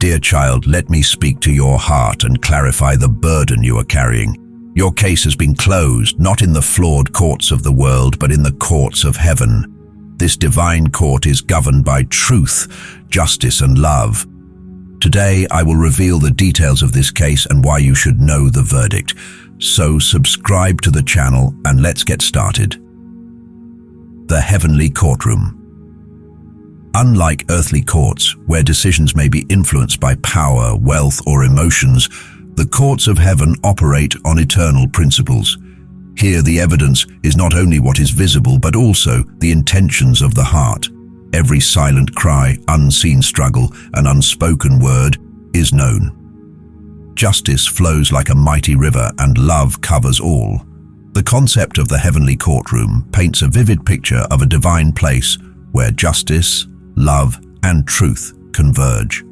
Dear child, let me speak to your heart and clarify the burden you are carrying. Your case has been closed, not in the flawed courts of the world, but in the courts of heaven. This divine court is governed by truth, justice, and love. Today, I will reveal the details of this case and why you should know the verdict. So subscribe to the channel and let's get started. The heavenly courtroom. Unlike earthly courts, where decisions may be influenced by power, wealth, or emotions, the courts of heaven operate on eternal principles. Here, the evidence is not only what is visible, but also the intentions of the heart. Every silent cry, unseen struggle, and unspoken word is known. Justice flows like a mighty river, and love covers all. The concept of the heavenly courtroom paints a vivid picture of a divine place where justice, love, and truth converge.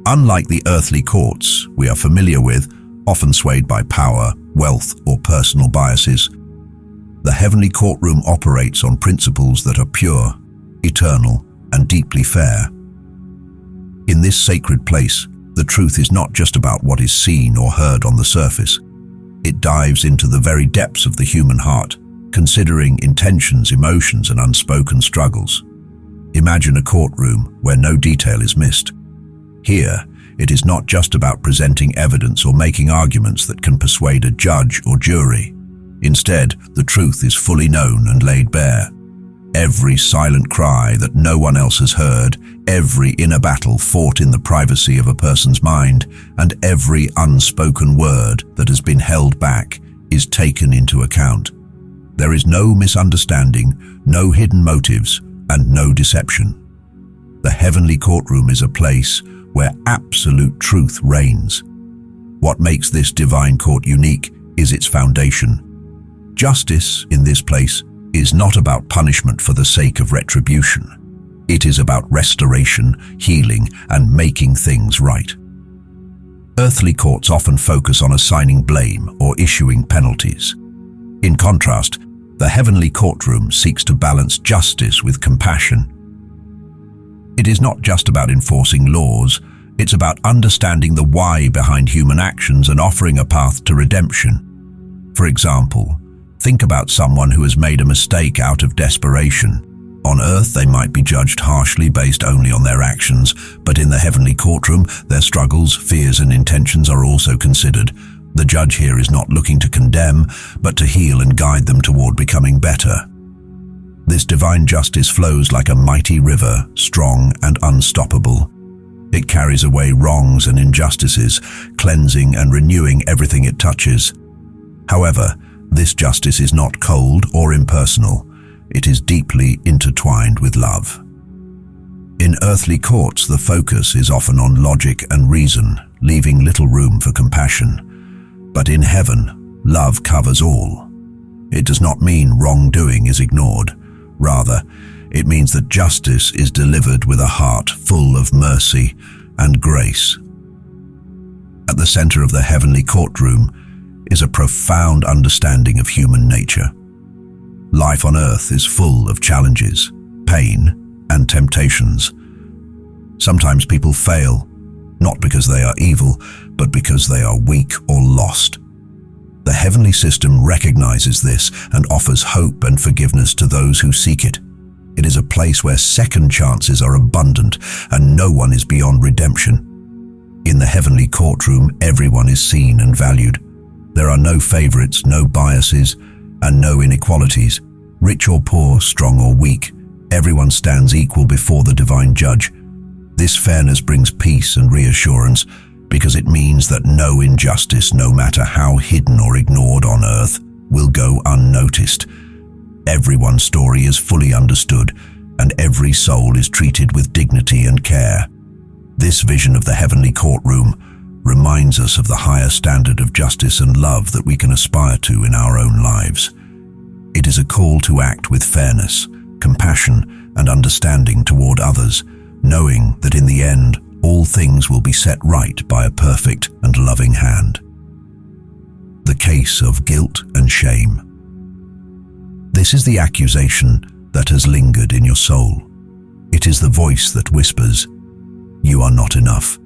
Unlike the earthly courts we are familiar with, often swayed by power, wealth, or personal biases, the heavenly courtroom operates on principles that are pure, eternal, and deeply fair. In this sacred place, the truth is not just about what is seen or heard on the surface. It dives into the very depths of the human heart, considering intentions, emotions, and unspoken struggles. Imagine a courtroom where no detail is missed. Here, it is not just about presenting evidence or making arguments that can persuade a judge or jury. Instead, the truth is fully known and laid bare. Every silent cry that no one else has heard, every inner battle fought in the privacy of a person's mind, and every unspoken word that has been held back is taken into account. There is no misunderstanding, no hidden motives, and no deception. The heavenly courtroom is a place where absolute truth reigns. What makes this divine court unique is its foundation. Justice in this place is not about punishment for the sake of retribution. It is about restoration, healing, and making things right. Earthly courts often focus on assigning blame or issuing penalties. In contrast, the heavenly courtroom seeks to balance justice with compassion. It is not just about enforcing laws, it's about understanding the why behind human actions and offering a path to redemption. For example, think about someone who has made a mistake out of desperation. On earth, they might be judged harshly based only on their actions, but in the heavenly courtroom, their struggles, fears, and intentions are also considered. The judge here is not looking to condemn, but to heal and guide them toward becoming better. This divine justice flows like a mighty river, strong and unstoppable. It carries away wrongs and injustices, cleansing and renewing everything it touches. However, this justice is not cold or impersonal. It is deeply intertwined with love. In earthly courts, the focus is often on logic and reason, leaving little room for compassion. But in heaven, love covers all. It does not mean wrongdoing is ignored. Rather, it means that justice is delivered with a heart full of mercy and grace. At the center of the heavenly courtroom is a profound understanding of human nature. Life on earth is full of challenges, pain, and temptations. Sometimes people fail, not because they are evil, but because they are weak or lost. The heavenly system recognizes this and offers hope and forgiveness to those who seek it. It is a place where second chances are abundant and no one is beyond redemption. In the heavenly courtroom, everyone is seen and valued. There are no favorites, no biases, and no inequalities. Rich or poor, strong or weak, everyone stands equal before the divine judge. This fairness brings peace and reassurance because it means that no injustice, no matter how hidden or ignored on earth, will go unnoticed. Everyone's story is fully understood, and every soul is treated with dignity and care. This vision of the heavenly courtroom reminds us of the higher standard of justice and love that we can aspire to in our own lives. It is a call to act with fairness, compassion, and understanding toward others, knowing that in the end, all things will be set right by a perfect and loving hand. The case of guilt and shame. This is the accusation that has lingered in your soul. It is the voice that whispers, "You are not enough.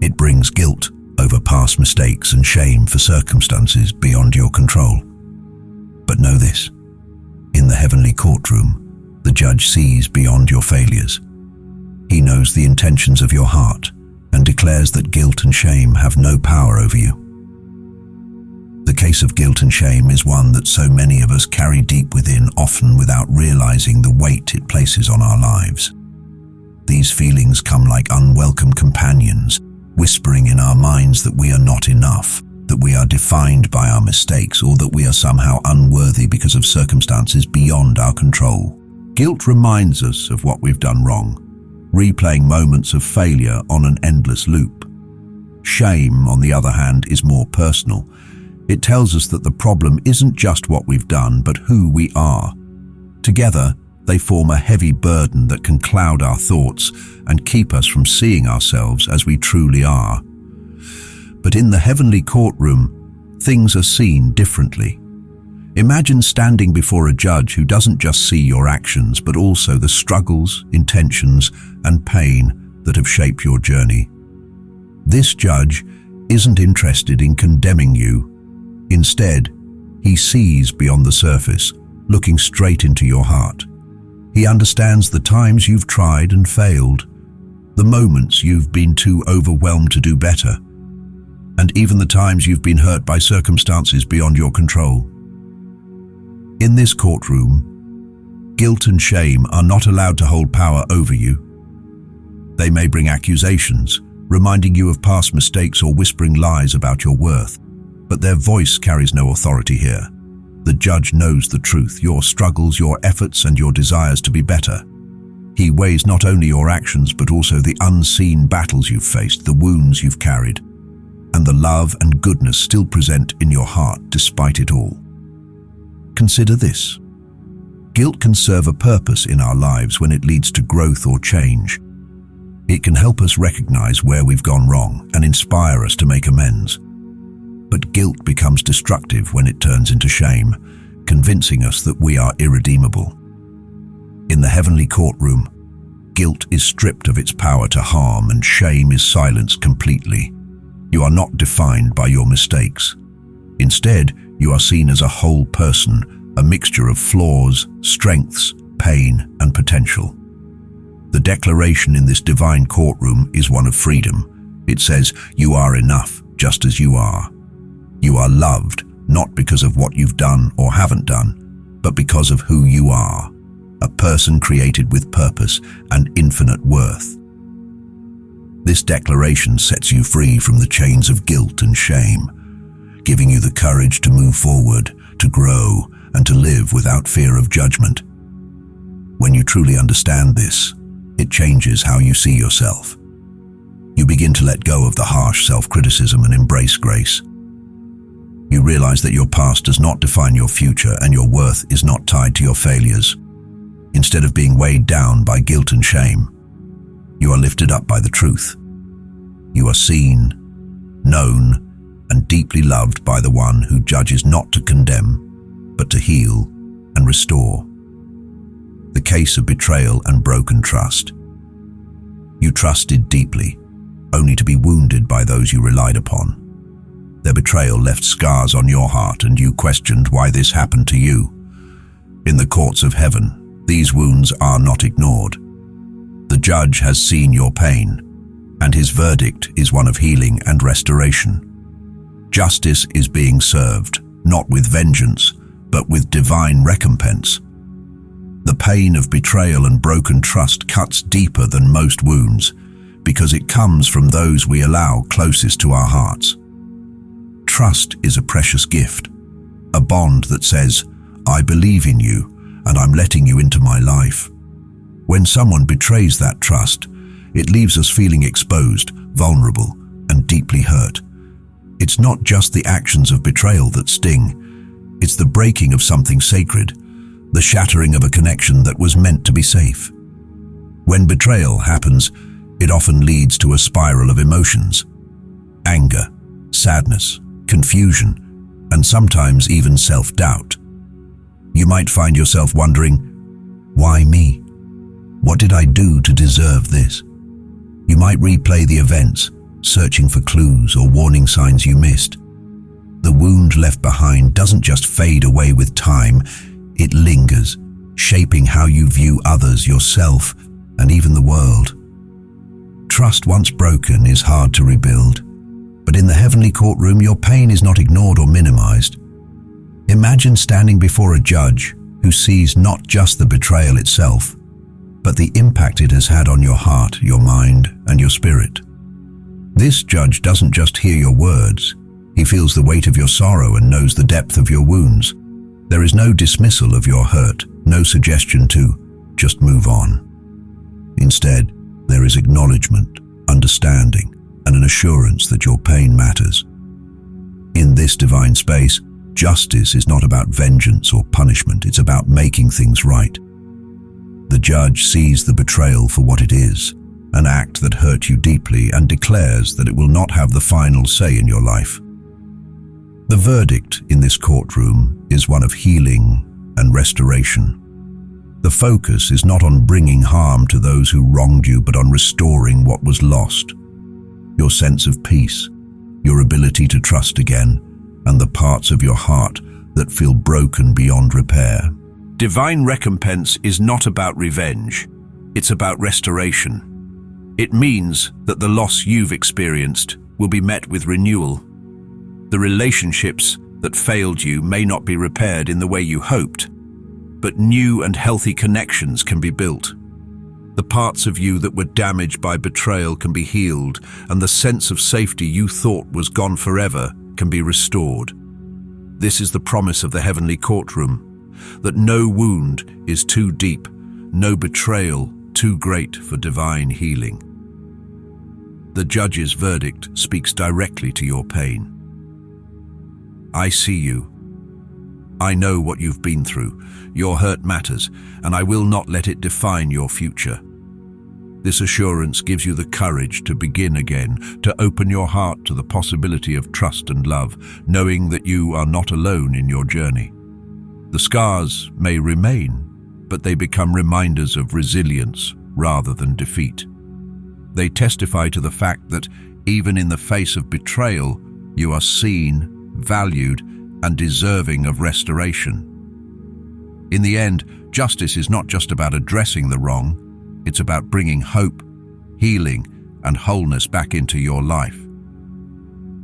It brings guilt over past mistakes and shame for circumstances beyond your control. But know this: in the heavenly courtroom, the judge sees beyond your failures. He knows the intentions of your heart and declares that guilt and shame have no power over you. The case of guilt and shame is one that so many of us carry deep within, often without realizing the weight it places on our lives. These feelings come like unwelcome companions, whispering in our minds that we are not enough, that we are defined by our mistakes, or that we are somehow unworthy because of circumstances beyond our control. Guilt reminds us of what we've done wrong, replaying moments of failure on an endless loop. Shame, on the other hand, is more personal. It tells us that the problem isn't just what we've done, but who we are. Together, they form a heavy burden that can cloud our thoughts and keep us from seeing ourselves as we truly are. But in the heavenly courtroom, things are seen differently. Imagine standing before a judge who doesn't just see your actions, but also the struggles, intentions, and pain that have shaped your journey. This judge isn't interested in condemning you. Instead, he sees beyond the surface, looking straight into your heart. He understands the times you've tried and failed, the moments you've been too overwhelmed to do better, and even the times you've been hurt by circumstances beyond your control. In this courtroom, guilt and shame are not allowed to hold power over you. They may bring accusations, reminding you of past mistakes or whispering lies about your worth, but their voice carries no authority here. The judge knows the truth, your struggles, your efforts, and your desires to be better. He weighs not only your actions, but also the unseen battles you've faced, the wounds you've carried, and the love and goodness still present in your heart despite it all. Consider this: guilt can serve a purpose in our lives when it leads to growth or change. It can help us recognize where we've gone wrong and inspire us to make amends. But guilt becomes destructive when it turns into shame, convincing us that we are irredeemable. In the heavenly courtroom, guilt is stripped of its power to harm and shame is silenced completely. You are not defined by your mistakes. Instead, you are seen as a whole person, a mixture of flaws, strengths, pain, and potential. The declaration in this divine courtroom is one of freedom. It says, you are enough just as you are. You are loved, not because of what you've done or haven't done, but because of who you are, a person created with purpose and infinite worth. This declaration sets you free from the chains of guilt and shame, giving you the courage to move forward, to grow, and to live without fear of judgment. When you truly understand this, it changes how you see yourself. You begin to let go of the harsh self-criticism and embrace grace. You realize that your past does not define your future and your worth is not tied to your failures. Instead of being weighed down by guilt and shame, you are lifted up by the truth. You are seen, known, and deeply loved by the one who judges not to condemn, but to heal and restore. The case of betrayal and broken trust. You trusted deeply, only to be wounded by those you relied upon. Their betrayal left scars on your heart, and you questioned why this happened to you. In the courts of heaven, these wounds are not ignored. The judge has seen your pain, and his verdict is one of healing and restoration. Justice is being served, not with vengeance, but with divine recompense. The pain of betrayal and broken trust cuts deeper than most wounds, because it comes from those we allow closest to our hearts. Trust is a precious gift, a bond that says, I believe in you, and I'm letting you into my life. When someone betrays that trust, it leaves us feeling exposed, vulnerable, and deeply hurt. It's not just the actions of betrayal that sting. It's the breaking of something sacred, the shattering of a connection that was meant to be safe. When betrayal happens, it often leads to a spiral of emotions: anger, sadness, confusion, and sometimes even self-doubt. You might find yourself wondering, why me? What did I do to deserve this? You might replay the events, searching for clues or warning signs you missed. The wound left behind doesn't just fade away with time, it lingers, shaping how you view others, yourself, and even the world. Trust once broken is hard to rebuild, but in the heavenly courtroom your pain is not ignored or minimized. Imagine standing before a judge who sees not just the betrayal itself, but the impact it has had on your heart, your mind, and your spirit. This judge doesn't just hear your words, he feels the weight of your sorrow and knows the depth of your wounds. There is no dismissal of your hurt, no suggestion to just move on. Instead, there is acknowledgement, understanding, and an assurance that your pain matters. In this divine space, justice is not about vengeance or punishment, it's about making things right. The judge sees the betrayal for what it is, an act that hurt you deeply, and declares that it will not have the final say in your life. The verdict in this courtroom is one of healing and restoration. The focus is not on bringing harm to those who wronged you, but on restoring what was lost. Your sense of peace, your ability to trust again, and the parts of your heart that feel broken beyond repair. Divine recompense is not about revenge, it's about restoration. It means that the loss you've experienced will be met with renewal. The relationships that failed you may not be repaired in the way you hoped, but new and healthy connections can be built. The parts of you that were damaged by betrayal can be healed, and the sense of safety you thought was gone forever can be restored. This is the promise of the heavenly courtroom, that no wound is too deep, no betrayal too great for divine healing. The judge's verdict speaks directly to your pain. I see you. I know what you've been through. Your hurt matters, and I will not let it define your future. This assurance gives you the courage to begin again, to open your heart to the possibility of trust and love, knowing that you are not alone in your journey. The scars may remain, but they become reminders of resilience rather than defeat. They testify to the fact that even in the face of betrayal, you are seen, valued, and deserving of restoration. In the end, justice is not just about addressing the wrong, it's about bringing hope, healing, and wholeness back into your life.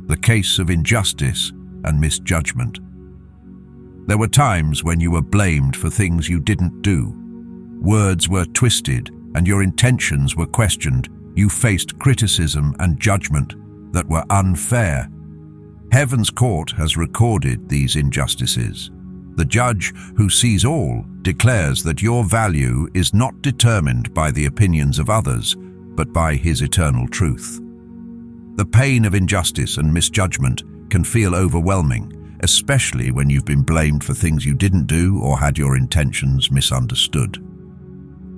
The case of injustice and misjudgment. There were times when you were blamed for things you didn't do. Words were twisted and your intentions were questioned. You faced criticism and judgment that were unfair. Heaven's court has recorded these injustices. The judge, who sees all, declares that your value is not determined by the opinions of others, but by his eternal truth. The pain of injustice and misjudgment can feel overwhelming, especially when you've been blamed for things you didn't do or had your intentions misunderstood.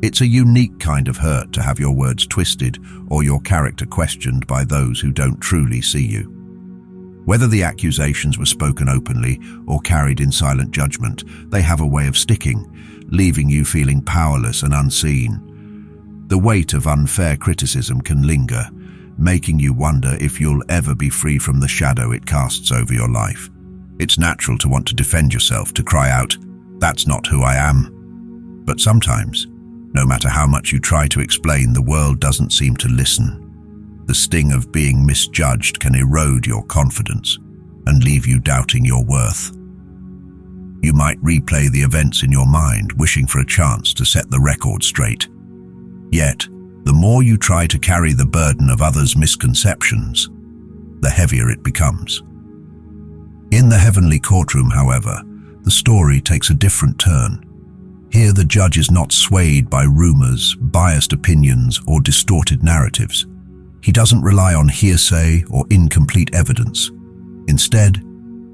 It's a unique kind of hurt to have your words twisted or your character questioned by those who don't truly see you. Whether the accusations were spoken openly or carried in silent judgment, they have a way of sticking, leaving you feeling powerless and unseen. The weight of unfair criticism can linger, making you wonder if you'll ever be free from the shadow it casts over your life. It's natural to want to defend yourself, to cry out, "That's not who I am." But sometimes, no matter how much you try to explain, the world doesn't seem to listen. The sting of being misjudged can erode your confidence and leave you doubting your worth. You might replay the events in your mind, wishing for a chance to set the record straight. Yet, the more you try to carry the burden of others' misconceptions, the heavier it becomes. In the heavenly courtroom, however, the story takes a different turn. Here, the judge is not swayed by rumors, biased opinions, or distorted narratives. He doesn't rely on hearsay or incomplete evidence. Instead,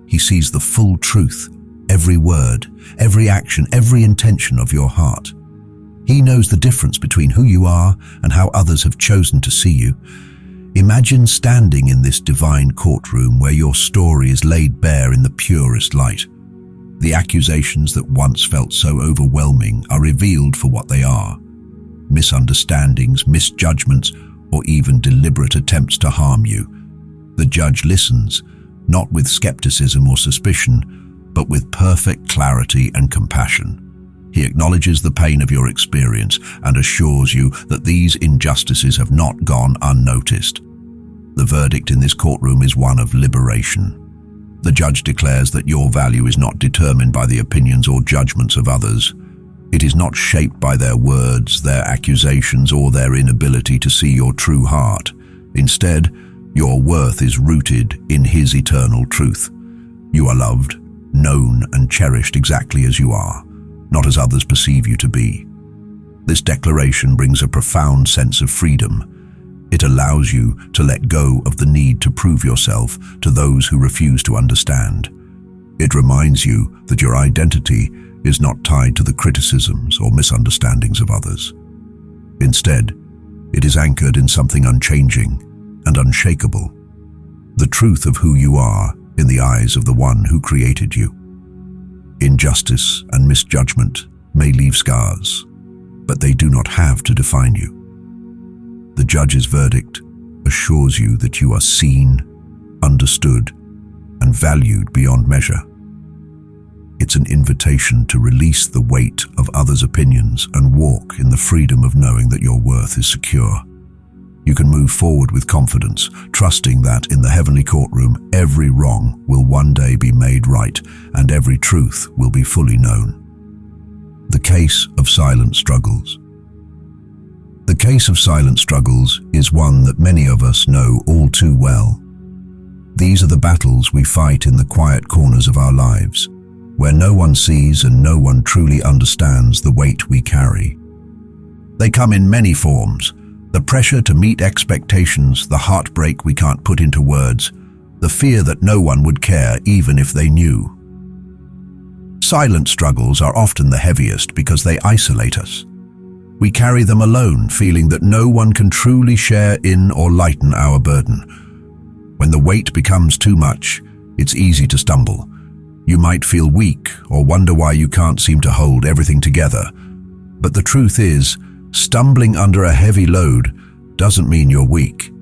he sees the full truth, every word, every action, every intention of your heart. He knows the difference between who you are and how others have chosen to see you. Imagine standing in this divine courtroom where your story is laid bare in the purest light. The accusations that once felt so overwhelming are revealed for what they are: misunderstandings, misjudgments, or even deliberate attempts to harm you. The judge listens, not with skepticism or suspicion, but with perfect clarity and compassion. He acknowledges the pain of your experience and assures you that these injustices have not gone unnoticed. The verdict in this courtroom is one of liberation. The judge declares that your value is not determined by the opinions or judgments of others. It is not shaped by their words, their accusations, or their inability to see your true heart. Instead, your worth is rooted in His eternal truth. You are loved, known, and cherished exactly as you are, not as others perceive you to be. This declaration brings a profound sense of freedom. It allows you to let go of the need to prove yourself to those who refuse to understand. It reminds you that your identity is not tied to the criticisms or misunderstandings of others. Instead, it is anchored in something unchanging and unshakable, the truth of who you are in the eyes of the one who created you. Injustice and misjudgment may leave scars, but they do not have to define you. The judge's verdict assures you that you are seen, understood, and valued beyond measure. It's an invitation to release the weight of others' opinions and walk in the freedom of knowing that your worth is secure. You can move forward with confidence, trusting that in the heavenly courtroom, every wrong will one day be made right and every truth will be fully known. The case of silent struggles. The case of silent struggles is one that many of us know all too well. These are the battles we fight in the quiet corners of our lives, where no one sees and no one truly understands the weight we carry. They come in many forms: the pressure to meet expectations, the heartbreak we can't put into words, the fear that no one would care even if they knew. Silent struggles are often the heaviest because they isolate us. We carry them alone, feeling that no one can truly share in or lighten our burden. When the weight becomes too much, it's easy to stumble. You might feel weak or wonder why you can't seem to hold everything together. But the truth is, stumbling under a heavy load doesn't mean you're weak.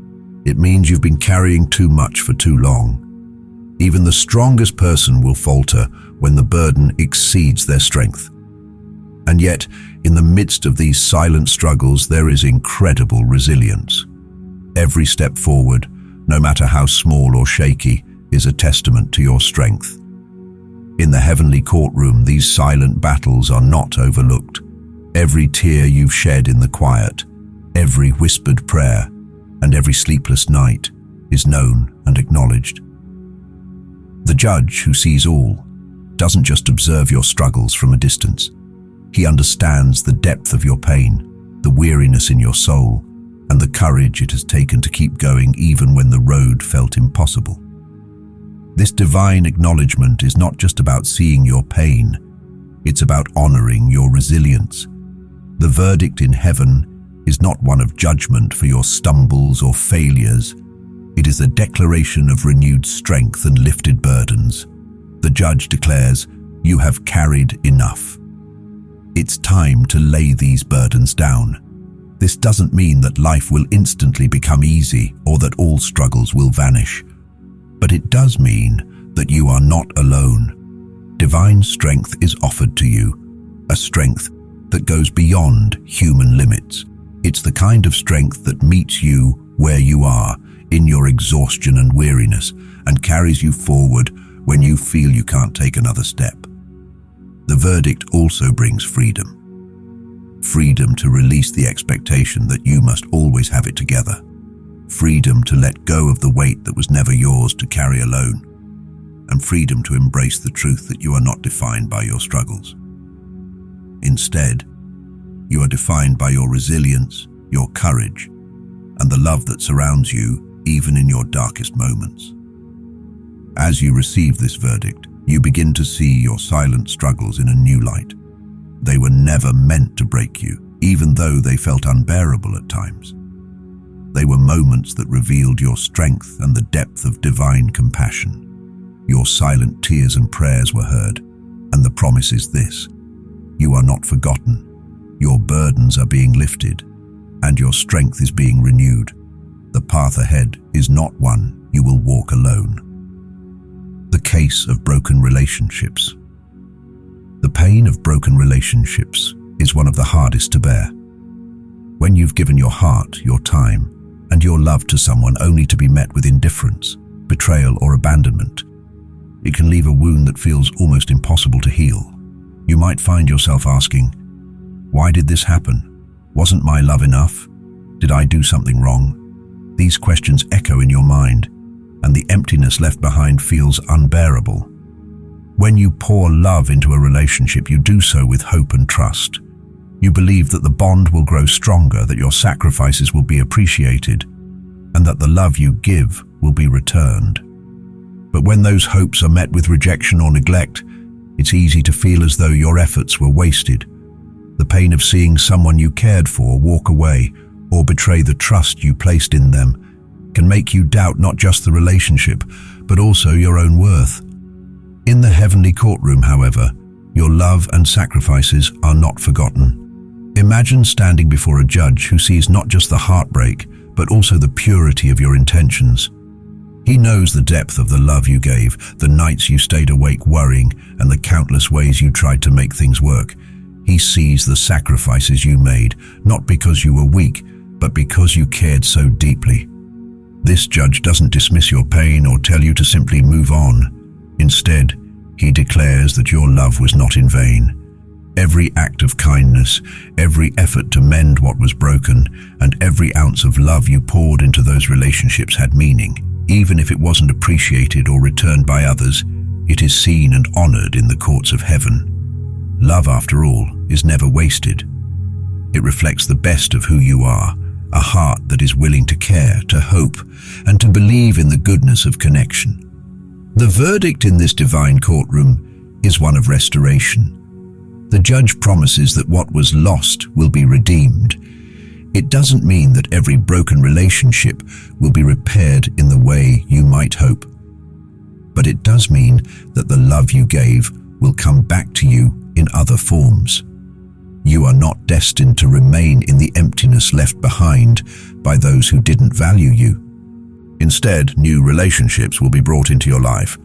It means you've been carrying too much for too long. Even the strongest person will falter when the burden exceeds their strength. And yet, in the midst of these silent struggles, there is incredible resilience. Every step forward, no matter how small or shaky, is a testament to your strength. In the heavenly courtroom, these silent battles are not overlooked. Every tear you've shed in the quiet, every whispered prayer, and every sleepless night is known and acknowledged. The judge, who sees all, doesn't just observe your struggles from a distance. He understands the depth of your pain, the weariness in your soul, and the courage it has taken to keep going even when the road felt impossible. This divine acknowledgement is not just about seeing your pain, it's about honoring your resilience. The verdict in heaven is not one of judgment for your stumbles or failures. It is a declaration of renewed strength and lifted burdens. The judge declares, "You have carried enough. It's time to lay these burdens down." This doesn't mean that life will instantly become easy or that all struggles will vanish. But it does mean that you are not alone. Divine strength is offered to you, a strength that goes beyond human limits. It's the kind of strength that meets you where you are, in your exhaustion and weariness, and carries you forward when you feel you can't take another step. The verdict also brings freedom. Freedom to release the expectation that you must always have it together. Freedom to let go of the weight that was never yours to carry alone. And freedom to embrace the truth that you are not defined by your struggles. Instead, you are defined by your resilience, your courage, and the love that surrounds you even in your darkest moments. As you receive this verdict, you begin to see your silent struggles in a new light. They were never meant to break you, even though they felt unbearable at times. They were moments that revealed your strength and the depth of divine compassion. Your silent tears and prayers were heard, and the promise is this: you are not forgotten. Your burdens are being lifted, and your strength is being renewed. The path ahead is not one you will walk alone. The case of broken relationships. The pain of broken relationships is one of the hardest to bear. When you've given your heart, your time, and your love to someone only to be met with indifference, betrayal, or abandonment, it can leave a wound that feels almost impossible to heal. You might find yourself asking, "Why did this happen? Wasn't my love enough? Did I do something wrong?" These questions echo in your mind, and the emptiness left behind feels unbearable. When you pour love into a relationship, you do so with hope and trust. You believe that the bond will grow stronger, that your sacrifices will be appreciated, and that the love you give will be returned. But when those hopes are met with rejection or neglect, it's easy to feel as though your efforts were wasted. The pain of seeing someone you cared for walk away or betray the trust you placed in them can make you doubt not just the relationship, but also your own worth. In the heavenly courtroom, however, your love and sacrifices are not forgotten. Imagine standing before a judge who sees not just the heartbreak, but also the purity of your intentions. He knows the depth of the love you gave, the nights you stayed awake worrying, and the countless ways you tried to make things work. He sees the sacrifices you made, not because you were weak, but because you cared so deeply. This judge doesn't dismiss your pain or tell you to simply move on. Instead, he declares that your love was not in vain. Every act of kindness, every effort to mend what was broken, and every ounce of love you poured into those relationships had meaning. Even if it wasn't appreciated or returned by others, it is seen and honored in the courts of heaven. Love, after all, is never wasted. It reflects the best of who you are, a heart that is willing to care, to hope, and to believe in the goodness of connection. The verdict in this divine courtroom is one of restoration. The judge promises that what was lost will be redeemed. It doesn't mean that every broken relationship will be repaired in the way you might hope. But it does mean that the love you gave will come back to you in other forms. You are not destined to remain in the emptiness left behind by those who didn't value you. Instead, new relationships will be brought into your life,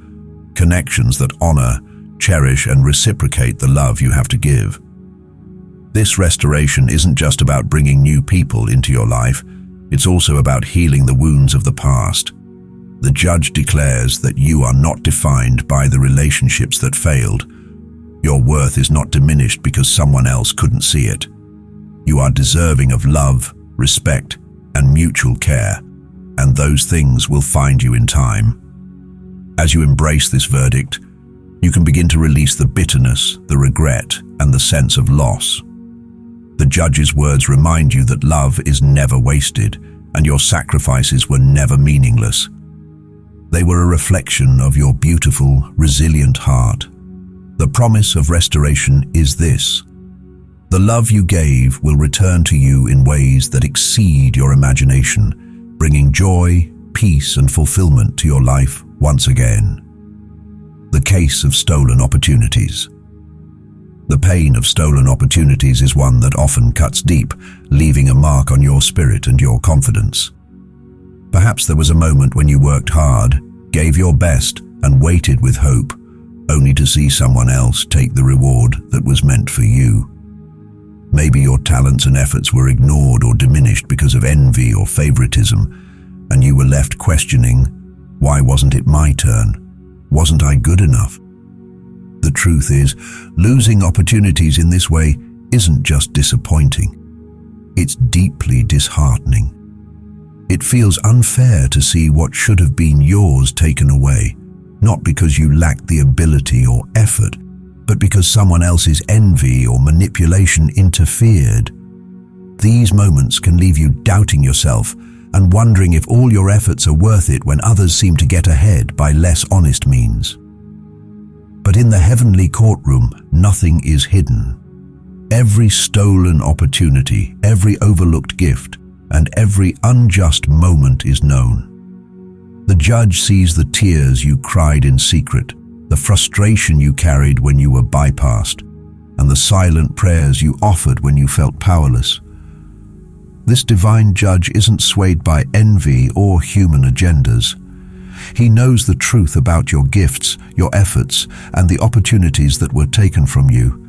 connections that honor, cherish, and reciprocate the love you have to give. This restoration isn't just about bringing new people into your life, it's also about healing the wounds of the past. The judge declares that you are not defined by the relationships that failed. Your worth is not diminished because someone else couldn't see it. You are deserving of love, respect, and mutual care, and those things will find you in time. As you embrace this verdict, you can begin to release the bitterness, the regret, and the sense of loss. The judge's words remind you that love is never wasted, and your sacrifices were never meaningless. They were a reflection of your beautiful, resilient heart. The promise of restoration is this: the love you gave will return to you in ways that exceed your imagination, bringing joy, peace, and fulfillment to your life once again. The case of stolen opportunities. The pain of stolen opportunities is one that often cuts deep, leaving a mark on your spirit and your confidence. Perhaps there was a moment when you worked hard, gave your best, and waited with hope, only to see someone else take the reward that was meant for you. Maybe your talents and efforts were ignored or diminished because of envy or favoritism, and you were left questioning, why wasn't it my turn? Wasn't I good enough? The truth is, losing opportunities in this way isn't just disappointing. It's deeply disheartening. It feels unfair to see what should have been yours taken away, not because you lacked the ability or effort, but because someone else's envy or manipulation interfered. These moments can leave you doubting yourself and wondering if all your efforts are worth it when others seem to get ahead by less honest means. But in the heavenly courtroom, nothing is hidden. Every stolen opportunity, every overlooked gift, and every unjust moment is known. The judge sees the tears you cried in secret, the frustration you carried when you were bypassed, and the silent prayers you offered when you felt powerless. This divine judge isn't swayed by envy or human agendas. He knows the truth about your gifts, your efforts, and the opportunities that were taken from you.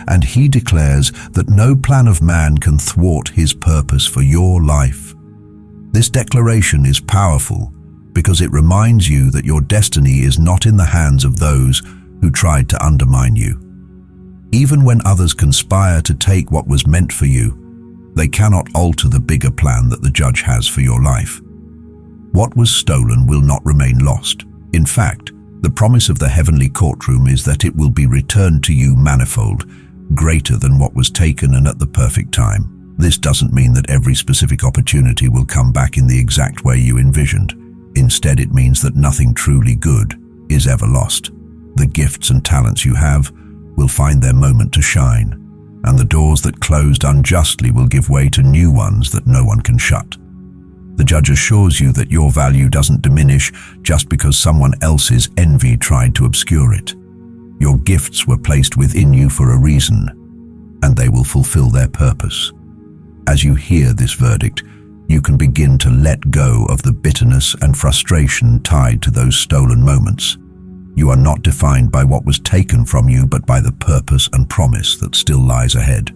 And he declares that no plan of man can thwart his purpose for your life. This declaration is powerful because it reminds you that your destiny is not in the hands of those who tried to undermine you. Even when others conspire to take what was meant for you, they cannot alter the bigger plan that the judge has for your life. What was stolen will not remain lost. In fact, the promise of the heavenly courtroom is that it will be returned to you manifold, greater than what was taken and at the perfect time. This doesn't mean that every specific opportunity will come back in the exact way you envisioned. Instead, it means that nothing truly good is ever lost. The gifts and talents you have will find their moment to shine, and the doors that closed unjustly will give way to new ones that no one can shut. The judge assures you that your value doesn't diminish just because someone else's envy tried to obscure it. Your gifts were placed within you for a reason, and they will fulfill their purpose. As you hear this verdict, you can begin to let go of the bitterness and frustration tied to those stolen moments. You are not defined by what was taken from you, but by the purpose and promise that still lies ahead.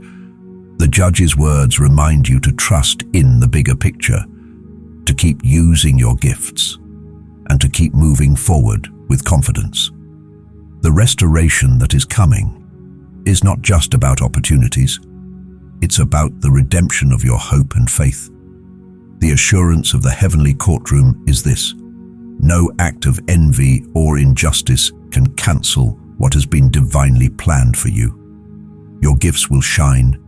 The judge's words remind you to trust in the bigger picture, to keep using your gifts, and to keep moving forward with confidence. The restoration that is coming is not just about opportunities. It's about the redemption of your hope and faith. The assurance of the heavenly courtroom is this: no act of envy or injustice can cancel what has been divinely planned for you. Your gifts will shine,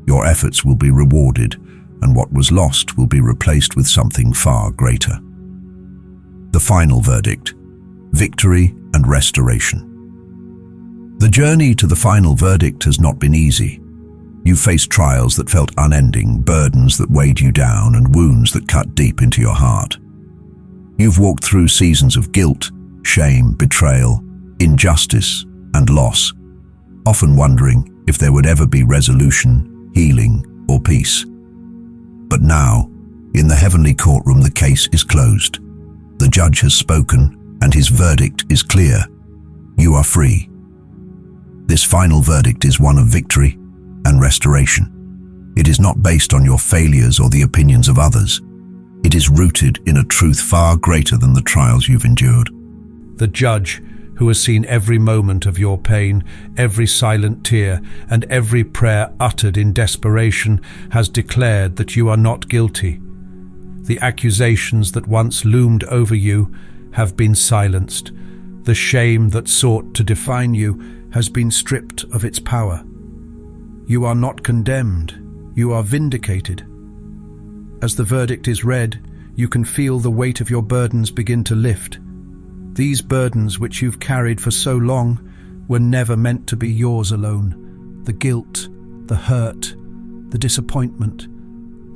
your efforts will be rewarded, and what was lost will be replaced with something far greater. The final verdict: victory and restoration. The journey to the final verdict has not been easy. You faced trials that felt unending, burdens that weighed you down, and wounds that cut deep into your heart. You've walked through seasons of guilt, shame, betrayal, injustice, and loss, often wondering if there would ever be resolution, healing, or peace. But now, in the heavenly courtroom, the case is closed. The judge has spoken, and his verdict is clear. You are free. This final verdict is one of victory and restoration. It is not based on your failures or the opinions of others. It is rooted in a truth far greater than the trials you've endured. The judge, who has seen every moment of your pain, every silent tear, and every prayer uttered in desperation, has declared that you are not guilty. The accusations that once loomed over you have been silenced. The shame that sought to define you has been stripped of its power. You are not condemned, you are vindicated. As the verdict is read, you can feel the weight of your burdens begin to lift. These burdens which you've carried for so long were never meant to be yours alone. The guilt, the hurt, the disappointment,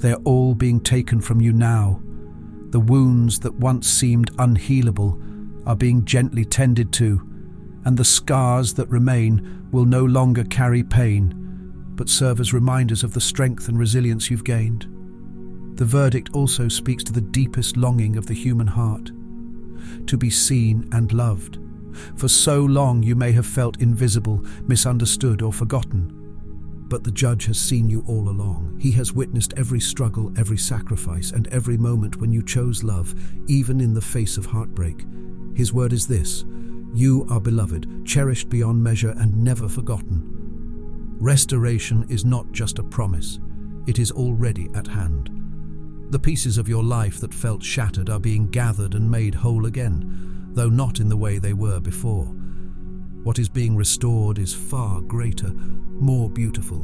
they're all being taken from you now. The wounds that once seemed unhealable are being gently tended to, and the scars that remain will no longer carry pain, but serve as reminders of the strength and resilience you've gained. The verdict also speaks to the deepest longing of the human heart: to be seen and loved. For so long you may have felt invisible, misunderstood, or forgotten. But the judge has seen you all along. He has witnessed every struggle, every sacrifice, and every moment when you chose love, even in the face of heartbreak. His word is this: you are beloved, cherished beyond measure, and never forgotten. Restoration is not just a promise, it is already at hand. The pieces of your life that felt shattered are being gathered and made whole again, though not in the way they were before. What is being restored is far greater, more beautiful,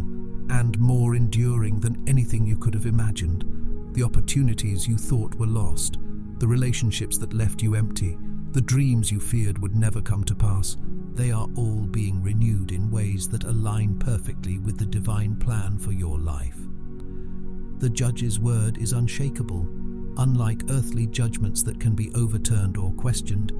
and more enduring than anything you could have imagined. The opportunities you thought were lost, the relationships that left you empty, the dreams you feared would never come to pass, they are all being renewed in ways that align perfectly with the divine plan for your life. The judge's word is unshakable. Unlike earthly judgments that can be overturned or questioned,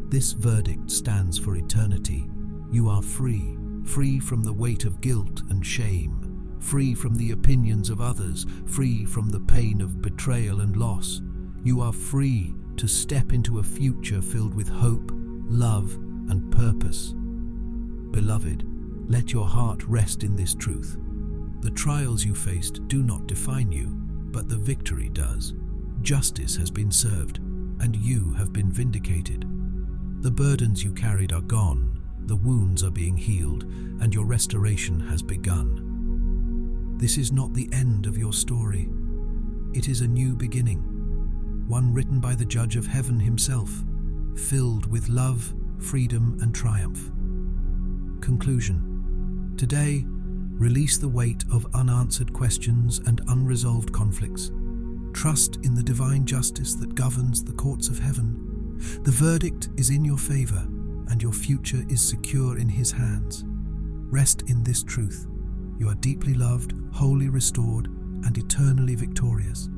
this verdict stands for eternity. You are free, free from the weight of guilt and shame, free from the opinions of others, free from the pain of betrayal and loss. You are free to step into a future filled with hope, love, and purpose. Beloved, let your heart rest in this truth. The trials you faced do not define you, but the victory does. Justice has been served, and you have been vindicated. The burdens you carried are gone, the wounds are being healed, and your restoration has begun. This is not the end of your story. It is a new beginning, one written by the Judge of Heaven himself, filled with love, freedom, and triumph. Conclusion. Today, release the weight of unanswered questions and unresolved conflicts. Trust in the divine justice that governs the courts of heaven. The verdict is in your favor, and your future is secure in His hands. Rest in this truth. You are deeply loved, wholly restored, and eternally victorious.